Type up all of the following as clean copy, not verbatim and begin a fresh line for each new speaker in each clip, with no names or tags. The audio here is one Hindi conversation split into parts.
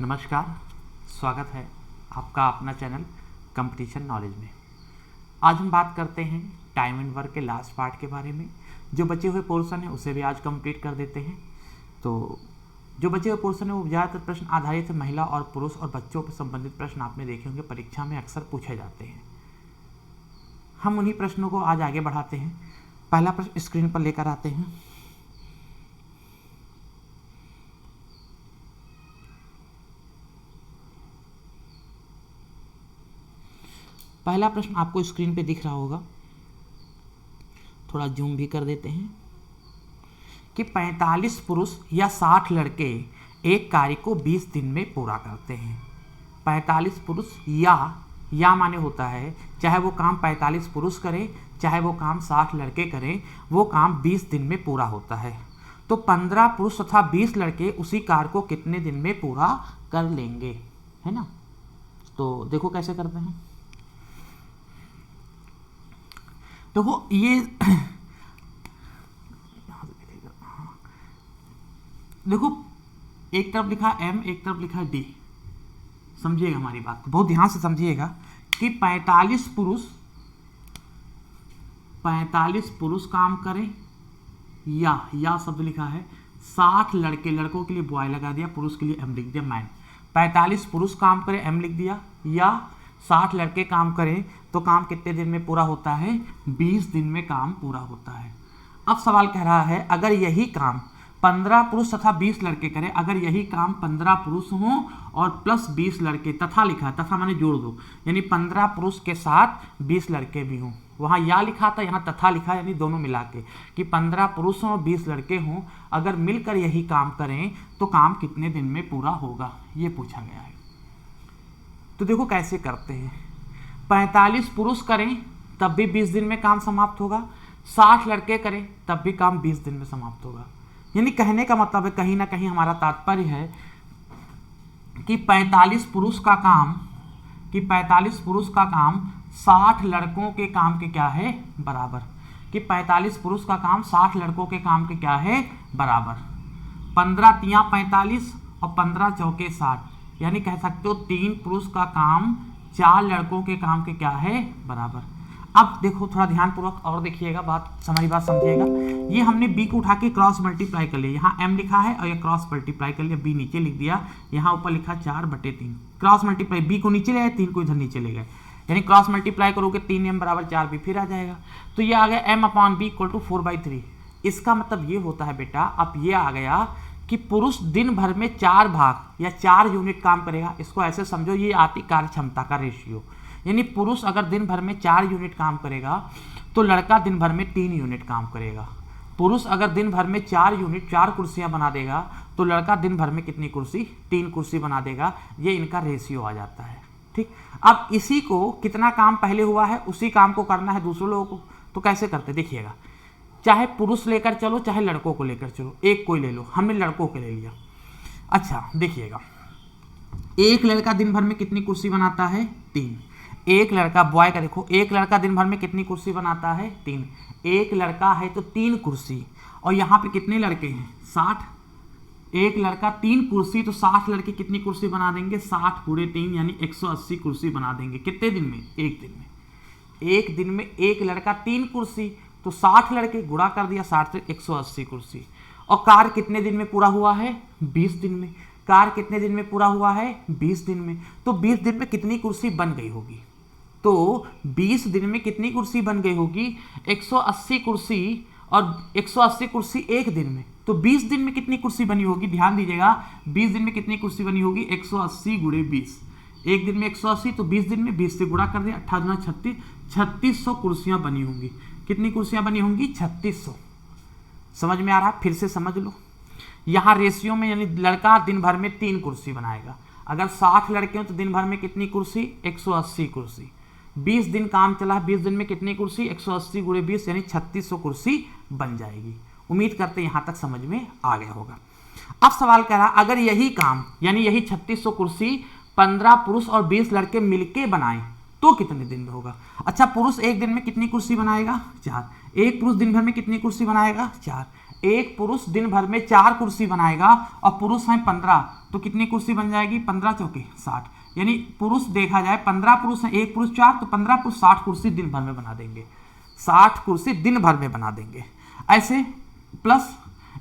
नमस्कार, स्वागत है आपका अपना चैनल कंपटीशन नॉलेज में। आज हम बात करते हैं टाइम एंड वर्क के लास्ट पार्ट के बारे में। जो बचे हुए पोर्शन है उसे भी आज कंप्लीट कर देते हैं। तो जो बचे हुए पोर्शन है वो ज़्यादातर प्रश्न आधारित है। महिला और पुरुष और बच्चों से संबंधित प्रश्न आपने देखे होंगे, परीक्षा में अक्सर पूछे जाते हैं। हम उन्हीं प्रश्नों को आज आगे बढ़ाते हैं। पहला प्रश्न स्क्रीन पर लेकर आते हैं। पहला प्रश्न आपको स्क्रीन पे दिख रहा होगा, थोड़ा जूम भी कर देते हैं कि 45 पुरुष या 60 लड़के एक कार्य को 20 दिन में पूरा करते हैं। 45 पुरुष या माने होता है चाहे वो काम 45 पुरुष करें चाहे वो काम 60 लड़के करें, वो काम 20 दिन में पूरा होता है। तो 15 पुरुष तथा 20 लड़के उसी कार्य को कितने दिन में पूरा कर लेंगे, है ना। तो देखो कैसे करते हैं। देखो ये देखो एक तरफ लिखा M, एक तरफ लिखा D। समझिएगा हमारी बात को, बहुत ध्यान से समझिएगा कि 45 पुरुष काम करें या शब्द लिखा है। 60 लड़के, लड़कों के लिए बॉय लगा दिया, पुरुष के लिए M लिख दिया, मैन। 45 पुरुष काम करें, M लिख दिया, या 60 लड़के काम करें तो काम कितने दिन में पूरा होता है? 20 दिन में काम पूरा होता है। अब सवाल कह रहा है अगर यही काम 15 पुरुष तथा 20 लड़के करें, अगर यही काम 15 पुरुष हों और प्लस 20 लड़के, तथा लिखा है, तथा माने जोड़ दो, यानी 15 पुरुष के साथ 20 लड़के भी हों। वहाँ या लिखा था, यहाँ तथा लिखा, यानी दोनों मिला के कि 15 पुरुष हों और 20 लड़के हों, अगर मिलकर यही काम करें तो काम कितने दिन में पूरा होगा, ये पूछा गया है। तो देखो कैसे करते हैं। 45 पुरुष करें तब भी 20 दिन में काम समाप्त होगा, 60 लड़के करें तब भी काम 20 दिन में समाप्त होगा। यानी कहने का मतलब है, कहीं ना कहीं हमारा तात्पर्य है कि 45 पुरुष का काम 60 लड़कों के काम के क्या है? बराबर। कि 45 पुरुष का काम 60 लड़कों के काम के क्या है? बराबर। 15 तिया 45 और 15 चौके 60, यानी कह सकते हो 3 पुरुष का काम 4 लड़कों के काम के क्या है? बराबर। अब देखो थोड़ा ध्यानपूर्वक और देखिएगा, हमारी बात समझिएगा। ये हमने b को उठा के क्रॉस मल्टीप्लाई कर लिया, यहाँ m लिखा है और ये क्रॉस मल्टीप्लाई कर लिया, b नीचे लिख दिया, यहाँ ऊपर लिखा 4/3। क्रॉस मल्टीप्लाई, b को नीचे ले आए, 3 को इधर नीचे ले गए, यानी क्रॉस मल्टीप्लाई करोगे 3m बराबर 4b फिर आ जाएगा। तो ये आ गया m/b = 4/3। इसका मतलब ये होता है बेटा, अब ये आ गया कि पुरुष दिन भर में 4 भाग या 4 यूनिट काम करेगा। इसको ऐसे समझो, ये आती कार्य क्षमता का रेशियो, यानी पुरुष अगर दिन भर में 4 यूनिट काम करेगा तो लड़का दिन भर में 3 यूनिट काम करेगा। पुरुष अगर दिन भर में 4 यूनिट 4 कुर्सियां बना देगा तो लड़का दिन भर में कितनी कुर्सी? 3 कुर्सी बना देगा। ये इनका रेशियो आ जाता है। ठीक, अब इसी को कितना काम पहले हुआ है उसी काम को करना है दूसरों लोगों को। तो कैसे करते देखिएगा, चाहे पुरुष लेकर चलो चाहे लड़कों को लेकर चलो, एक कोई ले लो, हमने लड़कों के ले लिया। अच्छा देखिएगा, एक लड़का दिन भर में कितनी कुर्सी बनाता है? 3। एक लड़का, बॉय का देखो, एक लड़का दिन भर में कितनी कुर्सी बनाता है? 3। एक लड़का है तो 3 कुर्सी, और यहाँ पे कितने लड़के हैं? 60। एक लड़का 3 कुर्सी, तो 60 लड़के कितनी कुर्सी बना देंगे? 60 × 3 यानी 180 कुर्सी बना देंगे। कितने दिन में? एक दिन में। एक दिन में एक लड़का 3 कुर्सी, तो 60 लड़के गुणा कर दिया, 60 से 180 कुर्सी। और कार्य कितने दिन में पूरा हुआ है? 20 दिन में। कार्य कितने दिन में पूरा हुआ है? 20 दिन में। तो 20 दिन में कितनी कुर्सी बन गई होगी? तो 20 दिन में कितनी कुर्सी बन गई होगी? 180 कुर्सी, और 180 कुर्सी एक दिन में, तो 20 दिन में कितनी कुर्सी बनी होगी? ध्यान दीजिएगा, 20 दिन में कितनी कुर्सी बनी होगी? 180 × 20। एक दिन में 180, तो 20 दिन में 20 से गुणा कर दिया, 18 × 36, 3600 कुर्सियां बनी होंगी। कितनी कुर्सियां बनी होंगी? 3600। समझ में आ रहा? फिर से समझ लो। यहाँ रेशियो में, यानी लड़का दिन भर में 3 कुर्सी बनाएगा। अगर 60 लड़के हो तो दिन भर में कितनी कुर्सी? 180 कुर्सी। 20 दिन काम चला, 20 दिन में कितनी कुर्सी? 180 × 20 यानी 3600 कुर्सी बन जाएगी। उम्मीद करते हैं यहाँ तक समझ में आ गया होगा। अब सवाल कह रहा, अगर यही काम यानी यही 3600 कुर्सी 15 पुरुष और 20 लड़के मिलके बनाएं तो कितने दिन में होगा? अच्छा, पुरुष एक दिन में कितनी कुर्सी बनाएगा? 4। एक पुरुष दिन भर में कितनी कुर्सी बनाएगा? 4। एक पुरुष दिन भर में 4 कुर्सी बनाएगा और पुरुष हैं 15, तो कितनी कुर्सी बन जाएगी? 15 चौके 60, यानी पुरुष देखा जाए 15 पुरुष हैं, एक पुरुष 4, तो 15 पुरुष 60 कुर्सी दिन भर में बना देंगे, 60 कुर्सी दिन भर में बना देंगे। ऐसे प्लस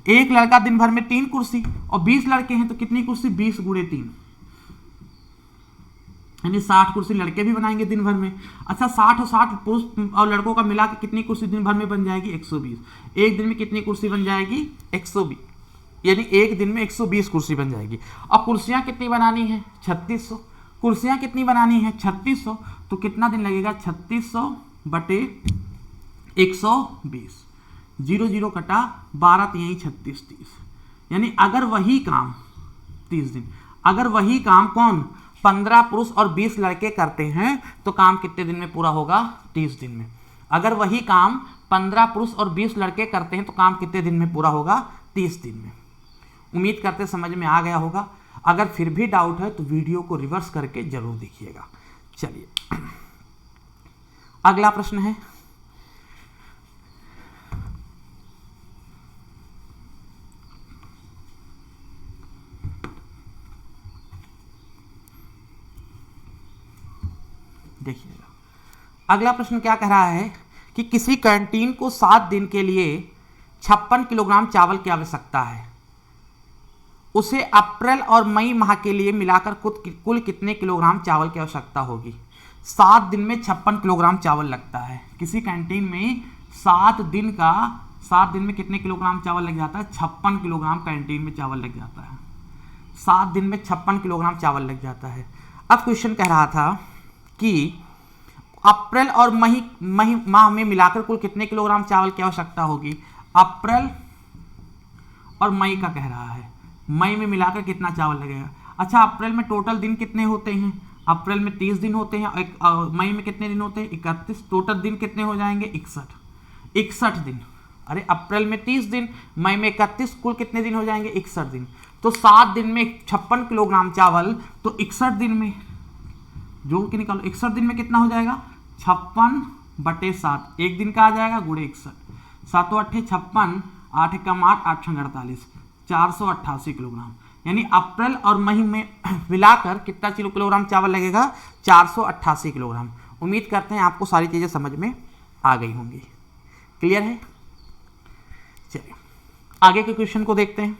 एक लड़का दिन भर में 3 कुर्सी और 20 लड़के हैं तो कितनी कुर्सी? 20 गुणे 3, यानी 60 कुर्सी लड़के भी बनाएंगे दिन भर में। अच्छा 60 और 60 पुरुष और लड़कों का मिला के कितनी कुर्सी दिन भर में बन जाएगी? 120। एक दिन में कितनी कुर्सी बन जाएगी? 120, यानी एक दिन में 120 कुर्सी बन जाएगी। अब कुर्सियां कितनी बनानी है? 3600। कुर्सियां कितनी बनानी है? 3600, तो कितना दिन लगेगा? 3600 बटे 120, 0 0 कटा, 12 3 36 30, यानी अगर वही काम 30 दिन, अगर वही काम कौन 15 पुरुष और 20 लड़के करते हैं तो काम कितने दिन में पूरा होगा? 30 दिन में। अगर वही काम 15 पुरुष और 20 लड़के करते हैं तो काम कितने दिन में पूरा होगा? 30 दिन में। उम्मीद करते समझ में आ गया होगा। अगर फिर भी डाउट है तो वीडियो को रिवर्स करके जरूर देखिएगा। चलिए अगला प्रश्न है, देखिएगा। अगला प्रश्न क्या कह रहा है कि किसी कैंटीन को 7 दिन के लिए 56 किलोग्राम चावल की आवश्यकता है, उसे अप्रैल और मई माह के लिए मिलाकर कुल कितने किलोग्राम चावल की आवश्यकता होगी? 7 दिन में 56 किलोग्राम चावल लगता है। किसी कैंटीन में 7 दिन में कितने किलोग्राम चावल लग जाता है? 56 किलोग्राम कैंटीन में चावल लग जाता है। 7 दिन में 56 किलोग्राम चावल लग जाता है। अब क्वेश्चन कह रहा था कि अप्रैल और मई माह में मिलाकर कुल कितने किलोग्राम चावल की आवश्यकता होगी? अप्रैल और मई का कह रहा है, मई में मिलाकर कितना चावल लगेगा? अच्छा अप्रैल में टोटल दिन कितने होते हैं? अप्रैल में 30 दिन होते हैं और मई में कितने दिन होते हैं? 31। टोटल दिन कितने हो जाएंगे? 61 दिन। अरे अप्रैल में 30 दिन, मई में 31, कुल कितने दिन हो जाएंगे? 61 दिन। तो 7 दिन में 56 किलोग्राम चावल, तो 61 दिन में जोड़ के निकालो, 61 दिन में कितना हो जाएगा? 56 बटे 7, एक दिन का आ जाएगा गुणे 61, 7 8 56, 8 कम 8, 8 48, 488 किलोग्राम। यानी अप्रैल और मई में मिलाकर कितना किलोग्राम चावल लगेगा? 488 किलोग्राम। उम्मीद करते हैं आपको सारी चीज़ें समझ में आ गई होंगी। क्लियर है? चलिए आगे के क्वेश्चन को देखते हैं।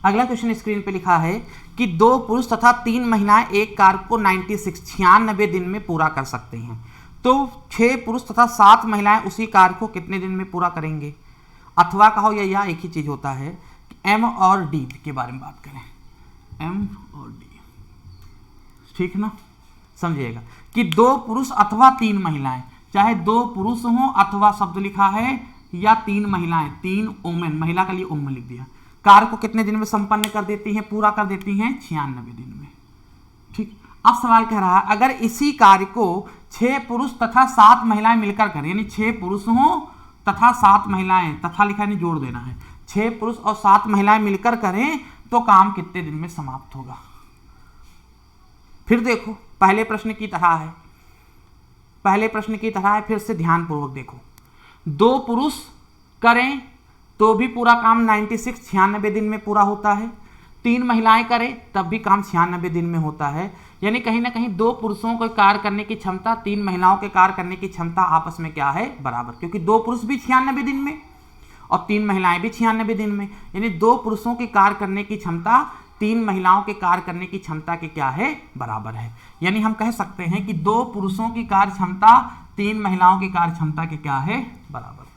अगला क्वेश्चन स्क्रीन पे लिखा है कि 2 पुरुष तथा 3 महिलाएं एक कार्य को 96 दिन में पूरा कर सकते हैं, तो 6 पुरुष तथा 7 महिलाएं उसी कार्य को कितने दिन में पूरा करेंगे? अथवा कहो या एक ही चीज होता है कि एम और डी के बारे में बात करें, एम और डी, ठीक ना? समझिएगा कि 2 पुरुष अथवा 3 महिलाएं, चाहे 2 पुरुष हों अथवा शब्द लिखा है या 3 महिलाएं, 3 ओमेन, महिला के लिए ओमेन लिख दिया, कार्य को कितने दिन में संपन्न कर देती हैं? पूरा कर देती हैं 96 दिन में। ठीक। अब सवाल कह रहा है अगर इसी कार्य को 6 पुरुष तथा 7 महिलाएं मिलकर करें, यानी 6 पुरुष हों तथा 7 महिलाएं, तथा लिखा नहीं जोड़ देना है, 6 पुरुष और 7 महिलाएं मिलकर करें तो काम कितने दिन में समाप्त होगा? फिर देखो पहले प्रश्न की तरह है, पहले प्रश्न की तरह है, फिर से ध्यानपूर्वक देखो। 2 पुरुष करें तो भी पूरा काम 96 दिन में पूरा होता है, 3 महिलाएं करें तब भी काम 96 दिन में होता है। यानी कहीं ना कहीं 2 पुरुषों को कार्य करने की क्षमता 3 महिलाओं के कार्य करने की क्षमता आपस में क्या है? बराबर, क्योंकि 2 पुरुष भी 96 दिन में और 3 महिलाएं भी 96 दिन में, यानी 2 पुरुषों की कार्य करने की क्षमता 3 महिलाओं के कार्य करने की क्षमता के क्या है? बराबर है। यानी हम कह सकते हैं कि 2 पुरुषों की कार्य क्षमता 3 महिलाओं की कार्य क्षमता के क्या है? बराबर।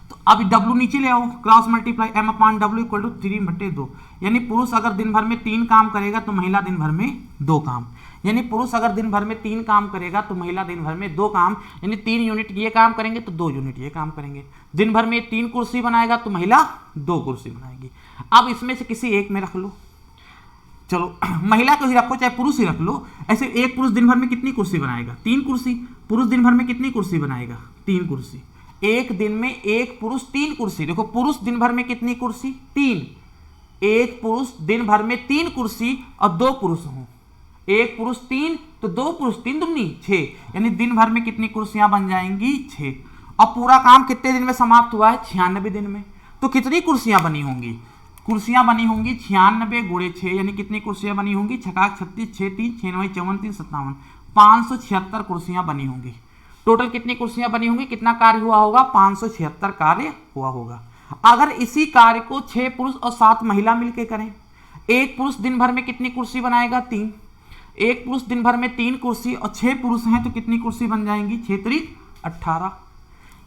तो अब W नीचे ले आओ, cross multiply M upon W equal to 3/2, यानी पुरुष अगर दिन भर में 3 काम करेगा तो महिला दिन भर में 2 काम, यानी पुरुष अगर दिन भर में 3 काम करेगा तो महिला दिन भर में 2 काम, यानी 3 यूनिट ये काम करेंगे तो 2 यूनिट ये काम करेंगे। दिन भर में 3 कुर्सी बनाएगा तो महिला 2 कुर्सी बनाएगी। अब इसमें से किसी एक में रख लो, चलो महिला को ही रखो चाहे पुरुष ही रख लो। ऐसे एक पुरुष दिन भर में कितनी कुर्सी बनाएगा? 3 कुर्सी। पुरुष दिन भर में कितनी कुर्सी बनाएगा? 3 कुर्सी। एक दिन में एक पुरुष 3 कुर्सी, देखो पुरुष दिन भर में कितनी कुर्सी 3, एक पुरुष दिन भर में 3 कुर्सी और 2 पुरुष हों, एक पुरुष 3 तो 2 पुरुष 3 दूनी 6, यानी दिन भर में कितनी कुर्सियां बन जाएंगी 6। और पूरा काम कितने दिन में समाप्त हुआ है 96 दिन में। तो कितनी कुर्सियां बनी होंगी, कुर्सियां बनी होंगी 96 गुणे 6, यानी कितनी कुर्सियां बनी होंगी 6 36 6 3 6 9 54 3 57, 576 कुर्सियां बनी होंगी। टोटल कितनी कुर्सियां बनी होंगी, कितना कार्य हुआ होगा 576 कार्य हुआ होगा। अगर इसी कार्य को 6 पुरुष और 7 महिला मिलकर करें, एक पुरुष दिन भर में कितनी कुर्सी बनाएगा 3, एक पुरुष दिन भर में 3 कुर्सी और 6 पुरुष हैं तो कितनी कुर्सी बन जाएंगी 6 त्रिक 18।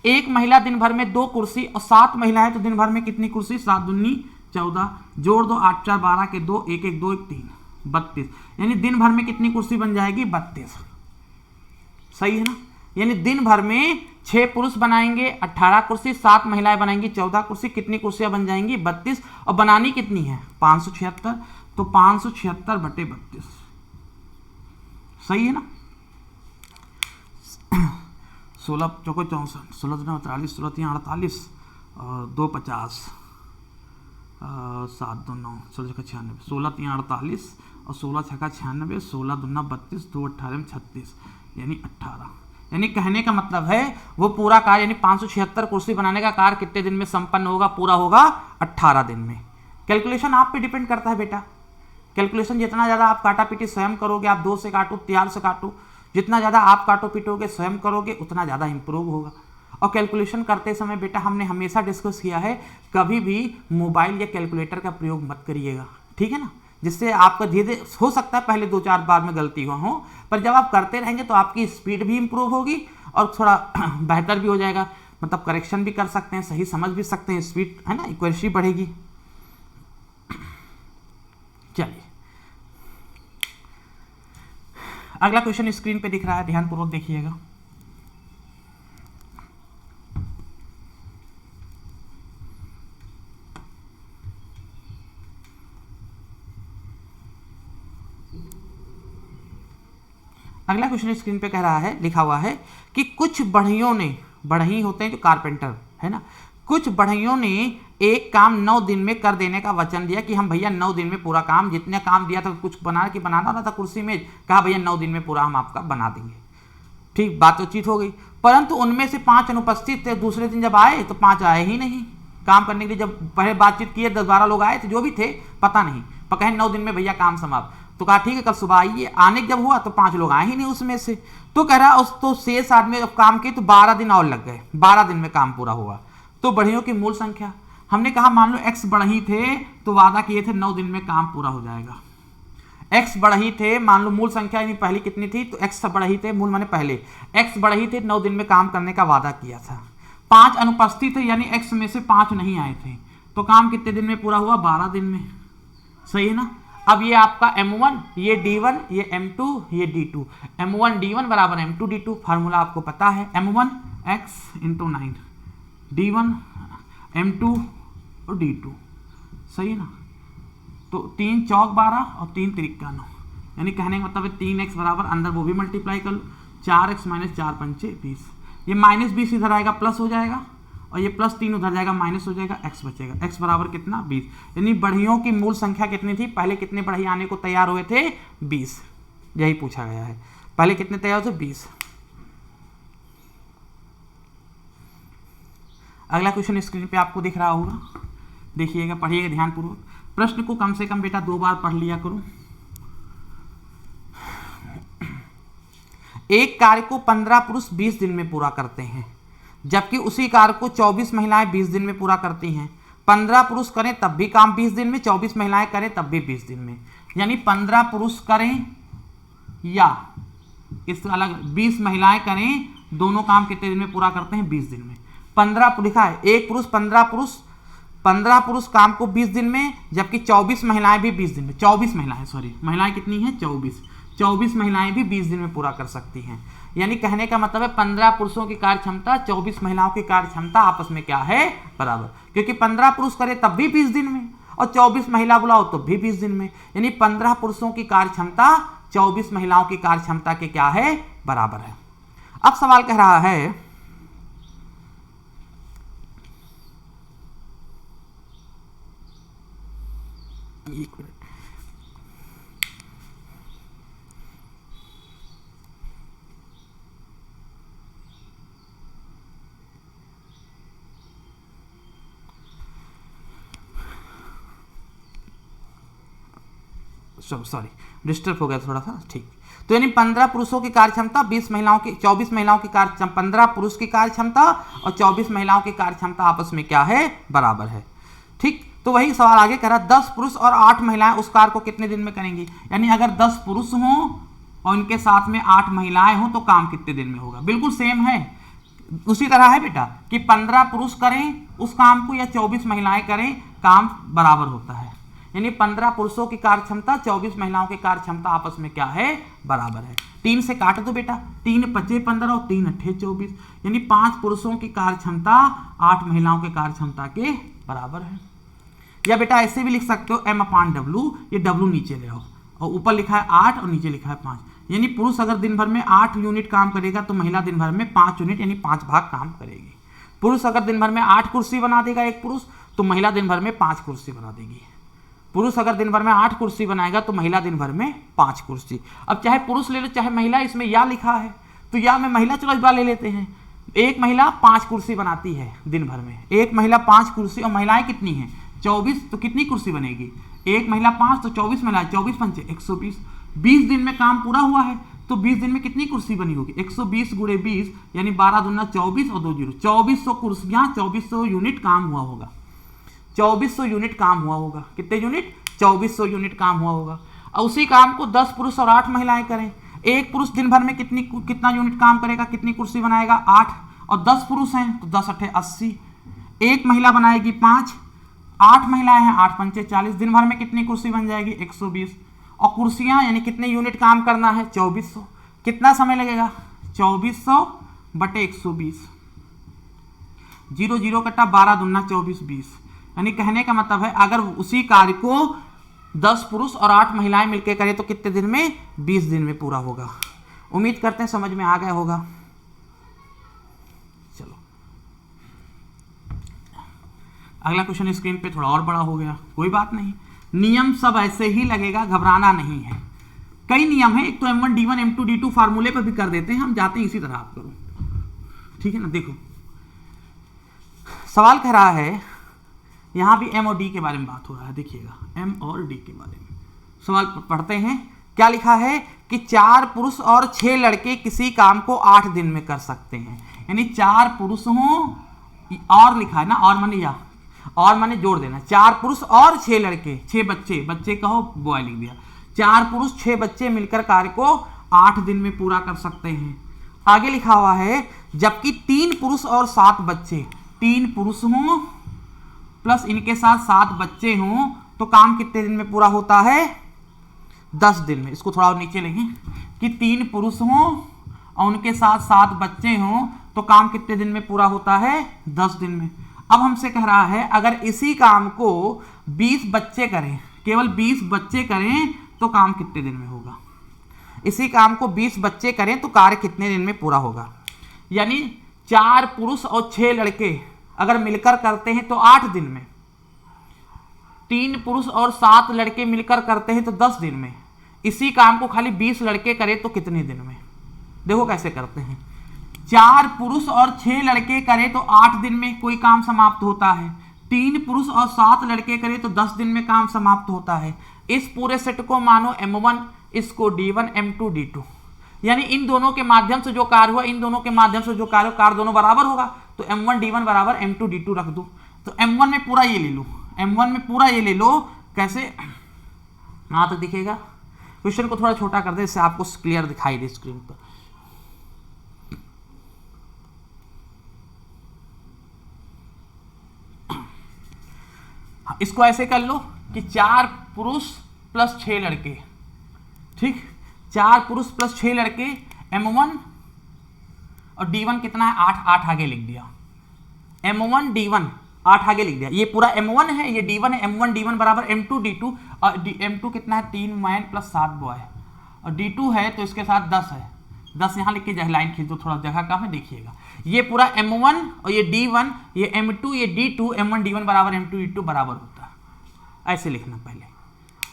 एक महिला दिन भर में 2 कुर्सी और 7 महिलाएं तो दिन भर में कितनी कुर्सी 7 दूनी 14, जोड़ दो 8 4 12 के 2 1 1 2 1 3 32, यानी दिन भर में कितनी कुर्सी बन जाएगी 32। सही है ना, यानी दिन भर में 6 पुरुष बनाएंगे 18 कुर्सी, 7 महिलाएं बनाएंगी 14 कुर्सी, कितनी कुर्सियां बन जाएंगी 32, और बनानी कितनी है 576, तो 576 बटे 32। सही है ना, 16 चौको 64, 16 42 16 3 48 और 2 50, 7 2 9 16 6 96, 16 3 48 और 16 6 96, 16 2 9 32, 2 18 36, यानी 18। यानी कहने का मतलब है वो पूरा कार्य यानी 576 कुर्सी बनाने का कार्य कितने दिन में संपन्न होगा, पूरा होगा 18 दिन में। कैलकुलेशन आप पे डिपेंड करता है बेटा, कैलकुलेशन जितना ज़्यादा आप काटा पीटी स्वयं करोगे, आप 2 से काटो 4 से काटो, जितना ज़्यादा आप काटो पीटोगे स्वयं करोगे उतना ज़्यादा इंप्रूव होगा। और कैलकुलेशन करते समय बेटा हमने हमेशा डिस्कस किया है कभी भी मोबाइल या कैलकुलेटर का प्रयोग मत करिएगा, ठीक है ना, जिससे आपका धीरे धीरे हो सकता है पहले 2-4 बार में गलती हुआ हो, पर जब आप करते रहेंगे तो आपकी स्पीड भी इंप्रूव होगी और थोड़ा बेहतर भी हो जाएगा, मतलब करेक्शन भी कर सकते हैं, सही समझ भी सकते हैं, स्पीड है ना, एक्यूरेसी बढ़ेगी। चलिए अगला क्वेश्चन स्क्रीन पे दिख रहा है, ध्यानपूर्वक देखिएगा। अगला क्वेश्चन स्क्रीन पे कह रहा है, लिखा हुआ है कि कुछ बढ़इयों ने, बढ़ई होते हैं जो कारपेंटर है ना, कुछ बढ़इयों ने एक काम 9 दिन में कर देने का वचन दिया कि हम भैया 9 दिन में पूरा काम, जितने काम दिया था कुछ बनाना था कुर्सी में, कहा भैया 9 दिन में पूरा हम आपका बना देंगे। ठीक, बातचीत हो गई, परंतु उनमें से 5 अनुपस्थित थे। दूसरे दिन जब आए तो 5 आए ही नहीं काम करने के लिए। जब पहले बातचीत किए 10-12 लोग आए थे, जो भी थे पता नहीं, पर कहें 9 दिन में भैया काम समाप्त। तो कहा ठीक है कल सुबह आइए। आने जब हुआ तो 5 लोग आए ही नहीं उसमें से। तो कह रहा उस तो शेष आदमी जब काम किए तो 12 दिन और लग गए, 12 दिन में काम पूरा हुआ। तो बढ़इयों की मूल संख्या हमने कहा मान लो x बढ़ई थे तो वादा किए थे 9 दिन में काम पूरा हो जाएगा। x बढ़ई थे, मान लो मूल संख्या यानी पहली कितनी थी, तो x बढ़ई थे, मूल माने पहले x बढ़ई थे, 9 दिन में काम करने का वादा किया था। 5 अनुपस्थित थे यानी x में से 5 नहीं आए थे, तो काम कितने दिन में पूरा हुआ, 12 दिन में। सही है ना। अब ये आपका m1, ये d1, ये m2, ये d2, m1 d1 बराबर m2 d2, फार्मूला आपको पता है, m1 x × 9, d1 m2 और d2। सही है ना। तो 3 चौक 12 और 3 त्रिक 9, यानी कहने का मतलब है 3x बराबर अंदर वो भी मल्टीप्लाई कर लो, 4x - 4 पंचे 20, ये -20 इधर आएगा प्लस हो जाएगा और ये +3 उधर जाएगा माइनस हो जाएगा, x बचेगा। x बराबर कितना 20, यानी बढ़इयों की मूल संख्या कितनी थी, पहले कितने बढ़ई आने को तैयार हुए थे 20, यही पूछा गया है, पहले कितने तैयार हुए थे 20। अगला क्वेश्चन स्क्रीन पे आपको दिख रहा होगा, देखिएगा, पढ़िएगा ध्यानपूर्वक। प्रश्न को कम से कम बेटा 2 बार पढ़ लिया करो। एक कार्य को 15 पुरुष 20 दिन में पूरा करते हैं, जबकि उसी कार्य को 24 महिलाएं 20 दिन में पूरा करती हैं। 15 पुरुष करें तब भी काम 20 दिन में, 24 महिलाएं करें तब भी 20 दिन में, यानी 15 पुरुष करें या इस अलग 20 महिलाएं करें, दोनों काम कितने दिन में पूरा करते हैं 20 दिन में। 15 लिखा है, एक पुरुष 15 पुरुष काम को 20 दिन में, जबकि 24 महिलाएं भी 20 दिन में, 24 महिलाएं, सॉरी महिलाएं कितनी हैं 24 महिलाएं भी 20 दिन में पूरा कर सकती हैं। यानी कहने का मतलब है 15 पुरुषों की कार्य क्षमता 24 महिलाओं की कार्य क्षमता आपस में क्या है, बराबर, क्योंकि 15 पुरुष करे तब भी 20 दिन में और 24 महिला बुलाओ तो भी 20 दिन में, यानी 15 पुरुषों की कार्य क्षमता 24 महिलाओं की कार्य क्षमता के क्या है, बराबर है। अब सवाल कह रहा है एक मिनट, सॉरी डिस्टर्ब हो गया थोड़ा सा, ठीक। तो यानी 15 पुरुषों की कार्य क्षमता 20 महिलाओं की 24 महिलाओं की कार्य 15 पुरुष की कार्य क्षमता और 24 महिलाओं की कार्य क्षमता आपस में क्या है, बराबर है, ठीक। तो वही सवाल आगे कह रहा है 10 पुरुष और 8 महिलाएं उस कार्य को कितने दिन में करेंगी। यानी अगर 10 पुरुष हों और इनके साथ में 8 महिलाएं हों तो काम कितने दिन में होगा। बिल्कुल सेम है, उसी तरह है बेटा कि 15 पुरुष करें उस काम को या 24 महिलाएं करें, काम बराबर होता है। यानी 15 पुरुषों की कार्य क्षमता 24 महिलाओं की कार्य क्षमता आपस में क्या है, बराबर है। 3 से काट दो बेटा, 3 पचे 15 और 3 अट्ठे 24, यानी 5 पुरुषों की कार्य क्षमता 8 महिलाओं के कार्य क्षमता के बराबर है। या बेटा ऐसे भी लिख सकते हो M/W, ये W नीचे ले आओ और ऊपर लिखा है 8 और नीचे लिखा है 5। यानी पुरुष अगर दिन भर में 8 यूनिट काम करेगा तो महिला दिन भर में 5 यूनिट यानी 5 भाग काम करेगी। पुरुष अगर दिन भर में 8 कुर्सी बना देगा एक पुरुष, तो महिला दिन भर में 5 कुर्सी बना देगी। पुरुष अगर दिन भर में 8 कुर्सी बनाएगा तो महिला दिन भर में 5 कुर्सी। अब चाहे पुरुष ले लो चाहे महिला, इसमें या लिखा है तो या में महिला, चलो इस बार ले लेते हैं। एक महिला 5 कुर्सी बनाती है दिन भर में, एक महिला 5 कुर्सी, और महिलाएं कितनी हैं 24, तो कितनी कुर्सी बनेगी, एक महिला 5 तो 24 महिला, 24 पंचे 120। 20 दिन में काम पूरा हुआ है तो 20 दिन में कितनी कुर्सी बनी होगी, 120 गुणे 20 यानी 12 दूना 24 और 2 जीरो 2400 कुर्सियां, 2400 यूनिट काम हुआ होगा। 2400 यूनिट काम हुआ होगा। कितने यूनिट, 2400 यूनिट काम हुआ होगा। और उसी काम को 10 पुरुष और 8 महिलाएं करें, एक पुरुष दिन भर में कितना यूनिट काम करेगा, कितनी कुर्सी बनाएगा 8, और 10 पुरुष हैं तो 10 अट्ठे 80, एक महिला बनाएगी 5, 8 महिलाएं हैं 8 पंचे 40, दिन भर में कितनी कुर्सी बन जाएगी 120। और कुर्सियां यानी कितने यूनिट काम करना है 2400, कितना समय लगेगा 2400 बटे 120, 0 0 कटा 12 दूना 24 20। यानी कहने का मतलब है अगर उसी कार्य को 10 पुरुष और 8 महिलाएं मिलकर करें तो कितने दिन में, 20 दिन में पूरा होगा। उम्मीद करते हैं समझ में आ गया होगा। चलो अगला क्वेश्चन स्क्रीन पे थोड़ा और बड़ा हो गया, कोई बात नहीं, नियम सब ऐसे ही लगेगा, घबराना नहीं है। कई नियम है, एक तो M1 D1 M2 D2 फार्मूले पर भी कर देते हैं, हम जाते हैं इसी तरह आप करो, ठीक है ना। देखो सवाल कह रहा है, यहां भी M और D के बारे में बात हो रहा है, देखिएगा M और D के बारे में सवाल पढ़ते हैं। क्या लिखा है कि 4 पुरुष और 6 लड़के किसी काम को 8 दिन में कर सकते हैं। यानी 4 पुरुष हों, और लिखा है ना, और माने या, और माने जोड़ देना, 4 पुरुष और 6 लड़के, 6 बच्चे, बच्चे कहो बॉय लिख दिया, 4 पुरुष 6 बच्चे मिलकर कार्य को 8 दिन में पूरा कर सकते हैं। आगे लिखा हुआ है जबकि 3 पुरुष और 7 बच्चे, 3 पुरुष हों प्लस इनके साथ 7 बच्चे हों तो काम कितने दिन में पूरा होता है, 10 दिन में। इसको थोड़ा और नीचे लेंगे कि 3 पुरुष हों और उनके साथ 7 बच्चे हों तो काम कितने दिन में पूरा होता है, 10 दिन में। अब हमसे कह रहा है अगर इसी काम को 20 बच्चे करें, केवल 20 बच्चे करें तो काम कितने दिन में होगा। इसी काम को 20 बच्चे करें तो कार्य कितने दिन में पूरा होगा। यानी 4 पुरुष और 6 लड़के अगर मिलकर करते हैं तो 8 दिन में, 3 पुरुष और 7 लड़के मिलकर करते हैं तो 10 दिन में, इसी काम को खाली 20 लड़के करें तो कितने दिन में। देखो कैसे करते हैं, 4 पुरुष और 6 लड़के करें तो 8 दिन में कोई काम समाप्त होता है, 3 पुरुष और 7 लड़के करें तो 10 दिन में काम समाप्त होता है। इस पूरे सेट को मानो M1, इसको D1 M2 D2, यानी इन दोनों के माध्यम से जो कार्य हुआ, इन दोनों के माध्यम से जो कार्य दोनों बराबर होगा, तो M1 D1 बराबर M2 D2 रख दो। तो M1 में पूरा ये ले लो, M1 में पूरा ये ले लो, कैसे, हाँ तो दिखेगा। क्वेश्चन को थोड़ा छोटा कर दे, इससे आपको क्लियर दिखाई दे स्क्रीन पर। इसको ऐसे कर लो कि 4 पुरुष प्लस 6 लड़के, ठीक, 4 पुरुष प्लस 6 लड़के M1 और D1 कितना है 8, 8 आगे लिख दिया, M1 D1 8 आगे लिख दिया। ये पूरा M1 है, ये D1 है, M1 D1 बराबर M2 D2, और M2 कितना है 3 मैन प्लस 7 बॉय, और D2 है तो इसके साथ 10 है, 10 यहाँ लिख के लाइन खींच दो, थोड़ा जगह कम है, देखिएगा। ये पूरा M1 और ये D1, ये M2, ये D2, M1 D1 बराबर M2 D2 बराबर होता है, ऐसे लिखना पहले।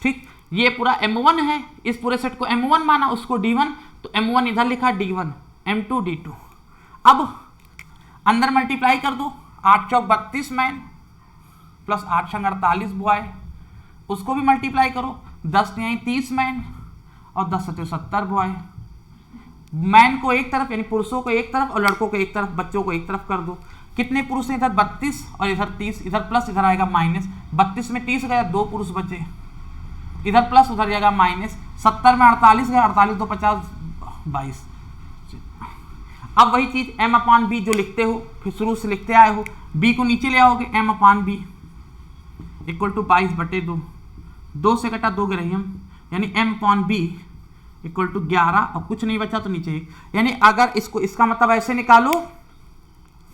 ठीक, ये पूरा M1 है, इस पूरे सेट को M1 माना, उसको D1, तो M1 इधर लिखा, D1, M2 D2। अब अंदर मल्टीप्लाई कर दो, 8 चौक 32 मैन प्लस 8 संग 48 बॉय, उसको भी मल्टीप्लाई करो, 10 तिहाई 30 मैन और 10 सत्ते 70 बॉय। मैन को एक तरफ यानी पुरुषों को एक तरफ और लड़कों को एक तरफ, बच्चों को एक तरफ कर दो। कितने पुरुष हैं इधर 32 और इधर 30, इधर प्लस इधर आएगा माइनस, 32 में 30 गया, 2 पुरुष बचे, इधर प्लस उधर जाएगा माइनस, 70 में 48 गया, 48 2 50 22। अब वही चीज M/B जो लिखते हो, फिर शुरू से लिखते आए हो, B को नीचे ले आओगे, M/B इक्वल टू 22/2, 2 से कटा 2 ग्रहियम, यानी M/B इक्वल टू 11, और कुछ नहीं बचा तो नीचे 1। यानी अगर इसको, इसका मतलब ऐसे निकालो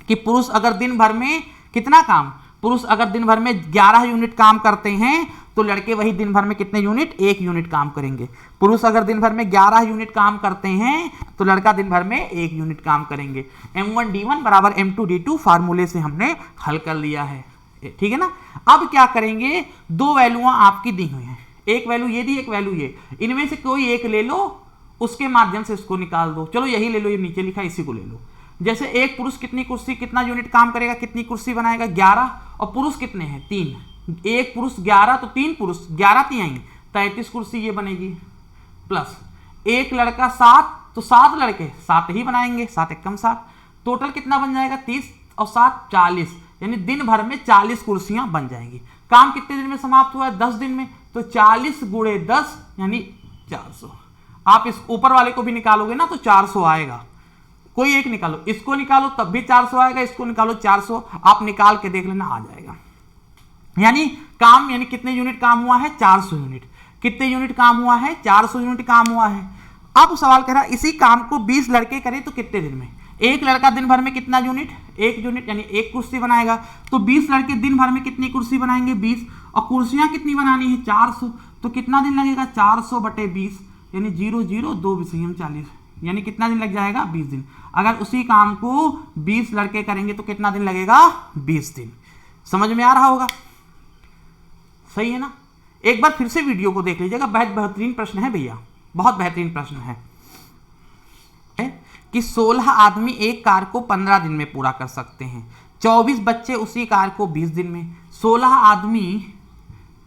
कि पुरुष अगर दिन भर में कितना काम, पुरुष अगर दिन भर में 11 यूनिट काम करते हैं तो लड़के वही दिन भर में कितने यूनिट, 1 यूनिट काम करेंगे। पुरुष अगर दिन भर में 11 यूनिट काम करते हैं तो लड़का दिन भर में 1 यूनिट काम करेंगे। M1 D1 बराबर M2 D2 फार्मूले से हमने हल कर लिया है, ठीक है ना। अब क्या करेंगे, 2 वैल्यूआं आपकी दी हुई हैं, एक वैल्यू ये दी, एक वैल्यू ये, इनमें से कोई एक ले लो, उसके माध्यम से इसको निकाल दो। चलो यही ले लो, ये नीचे लिखा, इसी को ले लो। जैसे एक पुरुष कितनी कुर्सी, कितना यूनिट काम करेगा, कितनी कुर्सी बनाएगा, 11, और पुरुष कितने हैं 3, एक पुरुष 11 तो 3 पुरुष, 11 तिहाई 33 कुर्सी ये बनेगी, प्लस एक लड़का 7 तो 7 लड़के 7 ही बनाएंगे, 7 एकम 7, टोटल कितना बन जाएगा 30 और 7 40, यानी दिन भर में 40 कुर्सियां बन जाएंगी। काम कितने दिन में समाप्त हुआ है, 10 दिन में, तो 40 गुणे 10 यानी 400। आप इस ऊपर वाले को भी निकालोगे ना तो 400 आएगा, कोई एक निकालो, इसको निकालो तब भी 400 आएगा, इसको निकालो 400, आप निकाल के देख लेना आ जाएगा। यानी काम, यानी कितने यूनिट काम हुआ है, 400 यूनिट। कितने यूनिट काम हुआ है, 400 यूनिट काम हुआ है। अब सवाल कह रहा है इसी काम को 20 लड़के करें तो कितने दिन में, एक लड़का दिन भर में कितना यूनिट, 1 यूनिट, यानी 1 कुर्सी बनाएगा, तो 20 लड़के दिन भर में कितनी कुर्सी बनाएंगे, 20, और कुर्सियां कितनी बनानी है 400, तो कितना दिन लगेगा 400/20, यानी 0 0 2 विषयम 40, यानी कितना दिन लग जाएगा 20 दिन। अगर उसी काम को 20 लड़के करेंगे तो कितना दिन लगेगा, 20 दिन। समझ में आ रहा होगा, सही है ना। एक बार फिर से वीडियो को देख लीजिएगा, बहुत बेहतरीन प्रश्न है भैया, बहुत बेहतरीन प्रश्न है कि 16 आदमी एक कार्य को 15 दिन में पूरा कर सकते हैं, 24 बच्चे उसी कार्य को 20 दिन में। 16 आदमी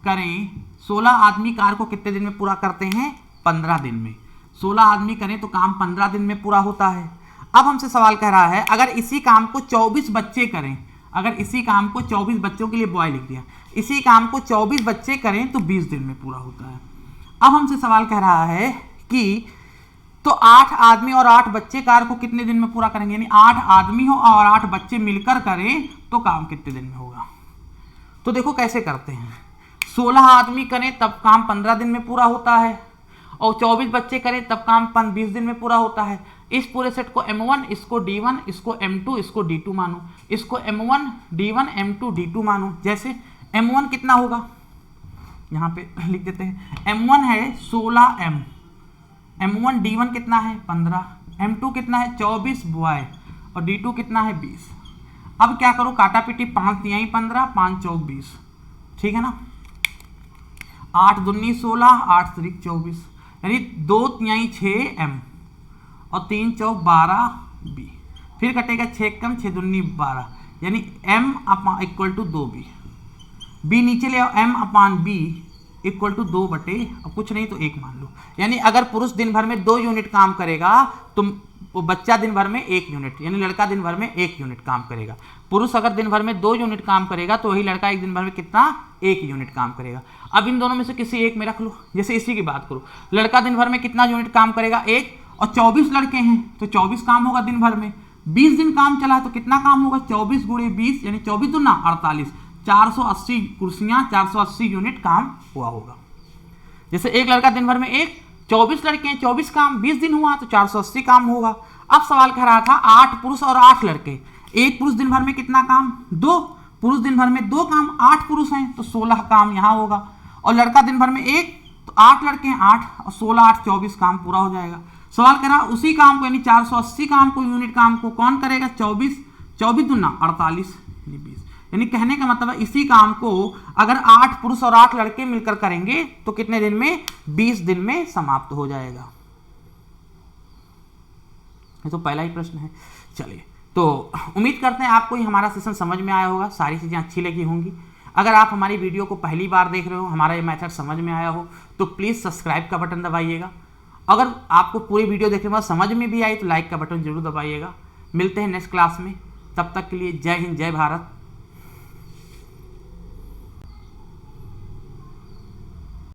करें, 16 आदमी कार्य को कितने दिन में पूरा करते हैं, 15 दिन में। 16 आदमी करें तो काम 15 दिन में पूरा होता है। अब हमसे सवाल कह रहा है अगर इसी काम को 24 बच्चे करें, अगर इसी काम को 24 बच्चों के लिए बॉय लिख दिया, इसी काम को 24 बच्चे करें तो 20 दिन में पूरा होता है। अब हमसे सवाल कह रहा है कि तो 8 आदमी और 8 बच्चे कार्य को कितने दिन में पूरा करेंगे, यानी 8 आदमी हो और 8 बच्चे मिलकर करें तो काम कितने दिन में होगा। तो देखो कैसे करते हैं, 16 आदमी करें तब काम 15 दिन में पूरा होता है, और 24 बच्चे करें तब काम 20 दिन में पूरा होता है। इस पूरे सेट को M1, इसको D1, इसको M2, इसको D2 मानो, इसको M1 D1 M2 D2 मानो। जैसे M1 कितना होगा, यहाँ पे लिख देते हैं, M1 है 16M, M1 D1 कितना है 15, M2 कितना है 24 बॉय, और D2 कितना है 20। अब क्या करो, काटा पीटी, 5 तिहाई 15, 5 चौक 20, ठीक है ना। 8 दूनी 16, 8 त्रिक 24, यानी 2 तिहाई 6M और 3 चौक 12B। फिर कटेगा 6 कम 6 दूनी 12, यानी M equal to 2B। B नीचे ले आओ, M/B इक्वल टू 2 बटे, अब कुछ नहीं तो 1 मान लो। यानी अगर पुरुष दिन भर में 2 यूनिट काम करेगा तो बच्चा दिन भर में 1 यूनिट, यानी लड़का दिन भर में 1 यूनिट काम करेगा। पुरुष अगर दिन भर में 2 यूनिट काम करेगा तो वही लड़का एक दिन भर में कितना, 1 यूनिट काम करेगा। अब इन दोनों में से किसी एक में रख लो, जैसे इसी की बात करो, लड़का दिन भर में कितना यूनिट काम करेगा 1, और 24 लड़के हैं तो 24 काम होगा दिन भर में। 20 दिन काम चला है तो कितना काम होगा, 24 गुणे 20, यानी 24 दूना 48, 480 कुर्सियां, 480 यूनिट काम हुआ होगा। जैसे एक लड़का दिन भर में 1, 24 लड़के हैं, 24 काम, 20 दिन हुआ तो 480 काम होगा। अब सवाल कह रहा था 8 पुरुष और 8 लड़के, एक पुरुष दिन भर में कितना काम, 2 पुरुष दिन भर में 2 काम, 8 पुरुष हैं तो 16 काम यहाँ होगा, और लड़का दिन भर में 1 तो 8 लड़के हैं 8 और 16 8 24 काम पूरा हो जाएगा। सवाल कह रहा उसी काम को यानी 480 काम को, यूनिट काम को कौन करेगा, 24 24 दूना 48 यानी 20, यानी कहने का मतलब है इसी काम को अगर 8 पुरुष और 8 लड़के मिलकर करेंगे तो कितने दिन में, 20 दिन में समाप्त हो जाएगा। ये तो पहला ही प्रश्न है। चलिए, तो उम्मीद करते हैं आपको ही हमारा सेशन समझ में आया होगा, सारी चीज़ें अच्छी लगी होंगी। अगर आप हमारी वीडियो को पहली बार देख रहे हो, हमारा ये मेथड समझ में आया हो, तो प्लीज़ सब्सक्राइब का बटन दबाइएगा। अगर आपको पूरी वीडियो देखने के बाद समझ में भी आई तो लाइक का बटन जरूर दबाइएगा। मिलते हैं नेक्स्ट क्लास में, तब तक के लिए जय हिंद, जय भारत।